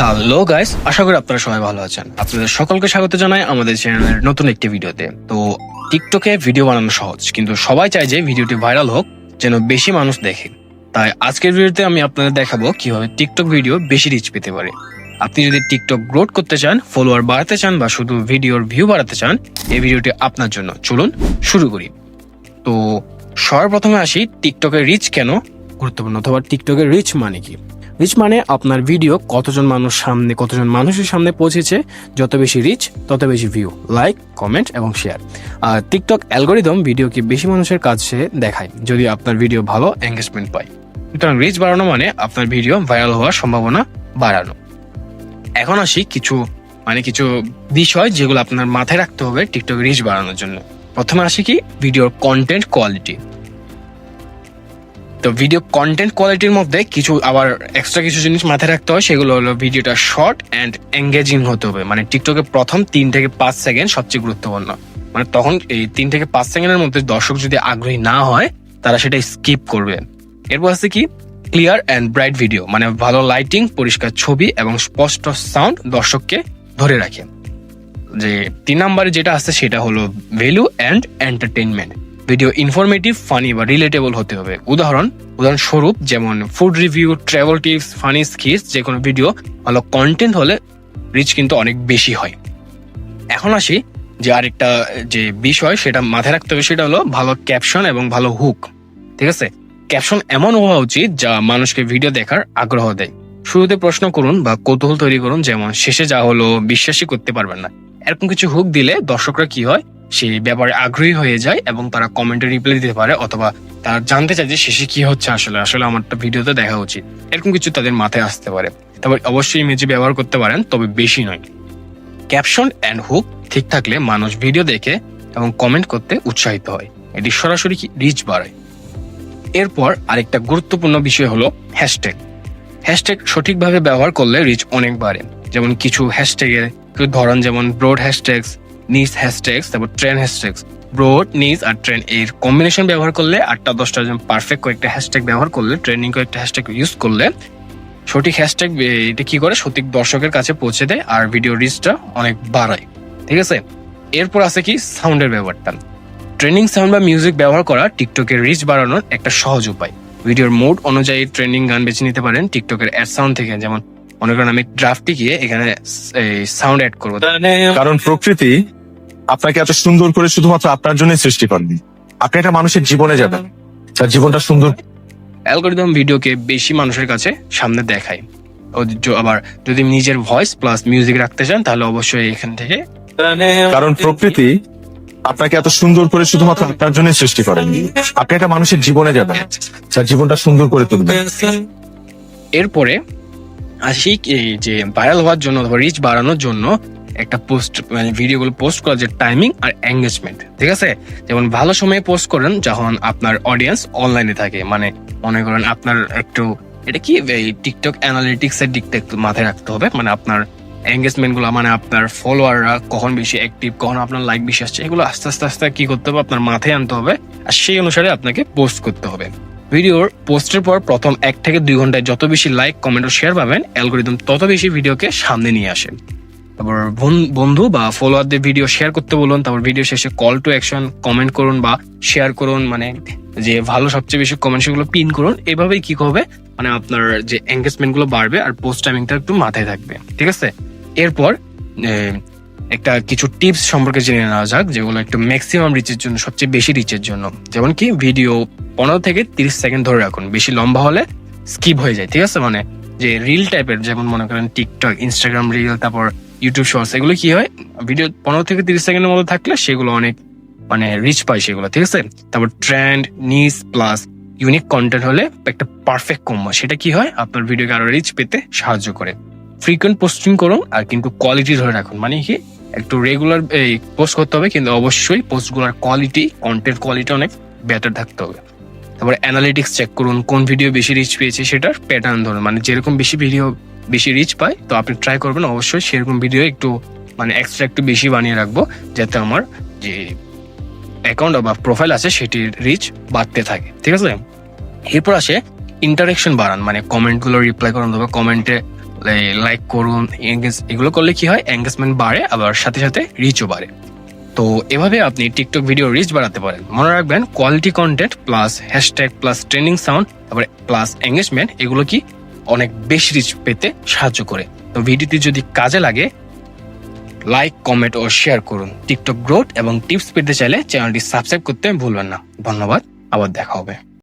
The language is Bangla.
হ্যালো গাইস, আশা করি আপনারা সবাই ভালো আছেন। আপনাদের সকলকে স্বাগত জানাই আমাদের চ্যানেলের নতুন একটি ভিডিওতে। তো টিকটকে ভিডিও বানানো সহজ, কিন্তু সবাই চায় যে ভিডিওটি ভাইরাল হোক, যেন বেশি মানুষ দেখে। তাই আজকের ভিডিওতে আমি আপনাদের দেখাবো কিভাবে টিকটক ভিডিও বেশি রিচ পেতে পারে। আপনি যদি টিকটক গ্রোথ করতে চান, ফলোয়ার বাড়াতে চান বা শুধু ভিডিওর ভিউ বাড়াতে চান, এই ভিডিওটি আপনার জন্য। চলুন শুরু করি। তো সর্বপ্রথমে আসি টিকটকের রিচ কেন গুরুত্বপূর্ণ, অথবা টিকটকের রিচ মানে কি। রিচ মানে আপনার ভিডিও কতজন মানুষের সামনে পৌঁছেছে। যত বেশি রিচ তত বেশি ভিউ, লাইক, কমেন্ট এবং শেয়ার। আর টিকটক অ্যালগোরিদম ভিডিওকে বেশি মানুষের কাছে দেখায় যদি আপনার ভিডিও ভালো এঙ্গেজমেন্ট পায়। সুতরাং রিচ বাড়ানো মানে আপনার ভিডিও ভাইরাল হওয়ার সম্ভাবনা বাড়ানো। এখন আসি কিছু বিষয় যেগুলো আপনার মাথায় রাখতে হবে টিকটক রিচ বাড়ানোর জন্য। প্রথমে আসি কি ভিডিওর কন্টেন্ট কোয়ালিটি। তো ভিডিও কন্টেন্ট কোয়ালিটির মধ্যে এক্সট্রা কিছু জিনিস মাথায় রাখতে হয়। সেগুলো হলো ভিডিওটা শর্ট অ্যান্ড এঙ্গেজিং হতে হবে। মানে টিকটকে প্রথম 3 থেকে 5 সেকেন্ড সবচেয়ে গুরুত্বপূর্ণ। মানে তখন এই 3 থেকে 5 সেকেন্ডের মধ্যে দর্শক যদি আগ্রহী না হয়, তারা সেটা স্কিপ করবে। এরপর আছে কি ক্লিয়ার অ্যান্ড ব্রাইট ভিডিও, মানে ভালো লাইটিং, পরিষ্কার ছবি এবং স্পষ্ট সাউন্ড দর্শককে ধরে রাখে। যে 3 নম্বরে যেটা আছে সেটা হলো value and entertainment. Video informative, funny বা রিলেটেবল হতে হবে। উদাহরণস্বরূপ যেমন food review, travel tips, funny skits. যে কোনো ভিডিও ভালো কন্টেন্ট হলে রিচ কিন্তু অনেক বেশি হয়। এখন আসি যে আরেকটা যে বিষয় সেটা মাথায় রাখতে হবে, সেটা হলো ভালো ক্যাপশন এবং ভালো হুক। ঠিক আছে, ক্যাপশন এমন হওয়া উচিত যা মানুষকে ভিডিও দেখার আগ্রহ দেয়। শুরুতে প্রশ্ন করুন বা কৌতূহল তৈরি করুন, যেমন শেষে যা হলো বিশ্বাসই করতে পারবেন না। এরকম কিছু হুক দিলে দর্শকরা কি হয়, সেই ব্যাপারে আগ্রহী হয়ে যায় এবং তারা কমেন্টে রিপ্লাই দিতে পারে, অথবা তারা জানতে চায় যে শেষে কি হচ্ছে, আসলে আমারটা ভিডিওতে দেখা উচিত। এরকম কিছু তাদের মাথায় আসতে পারে। তবে অবশ্যই ইমেজি ব্যবহার করতে পারেন, তবে বেশি নয়। ক্যাপশন অ্যান্ড হুক ঠিক থাকলে মানুষ ভিডিও দেখে এবং কমেন্ট করতে উৎসাহিত হয়। এটি সরাসরি রিচ বাড়ায়। এরপর আরেকটা গুরুত্বপূর্ণ বিষয় হলো হ্যাশট্যাগ। হ্যাশট্যাগ সঠিকভাবে ব্যবহার করলে রিচ অনেক বাড়ে। যেমন কিছু হ্যাশট্যাগের ধরন, যেমন ব্রড হ্যাশট্যাগস, নিচ হ্যাশট্যাগস, তারপর ট্রেন্ড হ্যাশট্যাগস। ব্রড, নিচ আর ট্রেন্ড এর কম্বিনেশন ব্যবহার করলে 8টা-10টা পারফেক্ট কয়েকটা হ্যাশট্যাগ ব্যবহার করলে, ট্রেন্ডিং কয়েকটা হ্যাশট্যাগ ইউজ করলে সঠিক হ্যাশট্যাগ এটা কি করে সঠিক দর্শকের কাছে পৌঁছে দেয় আর ভিডিও রিচটা অনেক বাড়ায়। ঠিক আছে, এরপর আছে কি সাউন্ডের ব্যাপারটা। ট্রেন্ডিং সাউন্ড বা মিউজিক ব্যবহার করা টিকটকের রিচ বাড়ানোর একটা সহজ উপায়। ভিডিওর মুড অনুযায়ী ট্রেন্ডিং গান বেছে নিতে পারেন টিকটকের অ্যাড সাউন্ড থেকে। যেমন মনে করেন আমি ড্রাফটে গিয়ে এখানে সাউন্ড অ্যাড করবো, কারণ প্রকৃতি আপনাকে এত সুন্দর করে শুধুমাত্র আপনার জন্য সৃষ্টি করেনি। আপনি একটা মানুষের জীবনে যাবেন, তার জীবনটা সুন্দর। অ্যালগরিদম ভিডিওকে বেশি মানুষের কাছে সামনে দেখায়। আবার যদি নিজের ভয়েস প্লাস মিউজিক রাখতে চান, তাহলে অবশ্যই এখান থেকে, কারণ প্রকৃতি আপনাকে এত সুন্দর করে শুধুমাত্র আপনার জন্য সৃষ্টি করেনি। আপনি একটা মানুষের জীবনে যাবেন, তার জীবনটা সুন্দর করে তুলবেন। এরপরে আসি যে ভাইরাল হওয়ার জন্য অথবা রিচ বাড়ানোর জন্য একটা পোস্ট, মানে ভিডিওগুলো পোস্ট করার যে টাইমিং আর এঙ্গেজমেন্ট। ঠিক আছে, যেমন ভালো সময়ে পোস্ট করেন যখন আপনার অডিয়েন্স অনলাইনে থাকে। মানে মনে করেন আপনার একটু এটা কি টিকটক অ্যানালিটিক্স এর দিকটা একটু মাথায় রাখতে হবে। মানে আপনার এঙ্গেজমেন্ট গুলো, মানে আপনার ফলোয়াররা কখন বেশি অ্যাক্টিভ, কখন আপনার লাইক বেশি আসছে, এগুলো আস্তে আস্তে কি করতে হবে, আপনার মাথায় আনতে হবে। আর সেই অনুসারে আপনাকে পোস্ট করতে হবে। ভিডিওর পোস্টের পর প্রথম 1 থেকে 2 ঘন্টায় যত বেশি লাইক, কমেন্ট ও শেয়ার পাবেন, অ্যালগরিদম তত বেশি ভিডিওকে সামনে নিয়ে আসেন। তারপর বন্ধু বা ফলোয়ারদের ভিডিও শেয়ার করতে বলুন। তারপর ভিডিও শেষে কল টু অ্যাকশন, কমেন্ট করুন বা শেয়ার করুন। মানে যে ভালো সবচেয়ে বেশি কমেন্ট সেগুলো পিন করুন। এভাবেই কি হবে, মানে আপনার যে এঙ্গেজমেন্ট গুলো বাড়বে আর পোস্ট টাইমিংটা একটু মাথায় থাকবে। ঠিক আছে, এরপর একটা কিছু টিপস সম্পর্কে জেনে নেওয়া যাক, যেগুলো একটু ম্যাক্সিমাম রিচের জন্য, সবচেয়ে বেশি রিচের জন্য। যেমন কি ভিডিও 15 থেকে 30 সেকেন্ড ধরে রাখুন, বেশি লম্বা হলে স্কিপ হয়ে যায়। ঠিক আছে, মানে যে রিল টাইপের, যেমন মনে করেন টিকটক, ইনস্টাগ্রাম রিল, তারপর ইউটিউব শর্টস, এগুলো কি হয়, ভিডিও 15 থেকে 30 সেকেন্ডের মধ্যে থাকলে সেগুলো অনেক মানে রিচ পায় সেগুলো। ঠিক আছে, তারপর ট্রেন্ড, নিচ প্লাস ইউনিক কন্টেন্ট হলে একটা পারফেক্ট কম্বো। সেটা কি হয়, আপনার ভিডিওকে আরো রিচ পেতে সাহায্য করে। ফ্রিকোয়েন্ট পোস্টিং করুন আর কিন্তু কোয়ালিটি ধরে রাখুন। মানে কি একটু রেগুলার পোস্ট করতে হবে, কিন্তু অবশ্যই পোস্টগুলোর কোয়ালিটি, কন্টেন্ট কোয়ালিটি অনেক বেটার থাকতে হবে। তারপরে অ্যানালিটিক্স চেক করুন, কোন ভিডিও বেশি রিচ পেয়েছে সেটার প্যাটার্ন ধরুন। মানে যেরকম বেশি ভিডিও বেশি রিচ পায়, তো আপনি ট্রাই করবেন অবশ্যই সেরকম ভিডিও একটু মানে এক্সট্রা একটু বেশি বানিয়ে রাখবো, যাতে আমার যে অ্যাকাউন্ট বা প্রোফাইল আছে সেটির রিচ বাড়তে থাকে। ঠিক আছে, এরপর আসে ইন্টারেকশন বাড়ান, মানে কমেন্ট গুলো রিপ্লাই করুন, অথবা কমেন্টে লাইক করুন, এগুলো করলে কি হয়, এঙ্গেজমেন্ট বাড়ে, আবার সাথে সাথে রিচও বাড়ে। তো এভাবে আপনি টিকটক ভিডিও রিচ বাড়াতে পারেন। মনে রাখবেন, quality content plus hashtag plus trending sound তারপরে প্লাস এঙ্গেজমেন্ট, এগুলো কি অনেক বেশি রিচ পেতে সাহায্য করে। তো ভিডিওটি যদি কাজে লাগে লাইক, কমেন্ট ও শেয়ার করুন। টিকটক গ্রোথ এবং টিপস পেতে চাইলে চ্যানেলটি সাবস্ক্রাইব করতে ভুলবেন না। ধন্যবাদ, আবার দেখা হবে।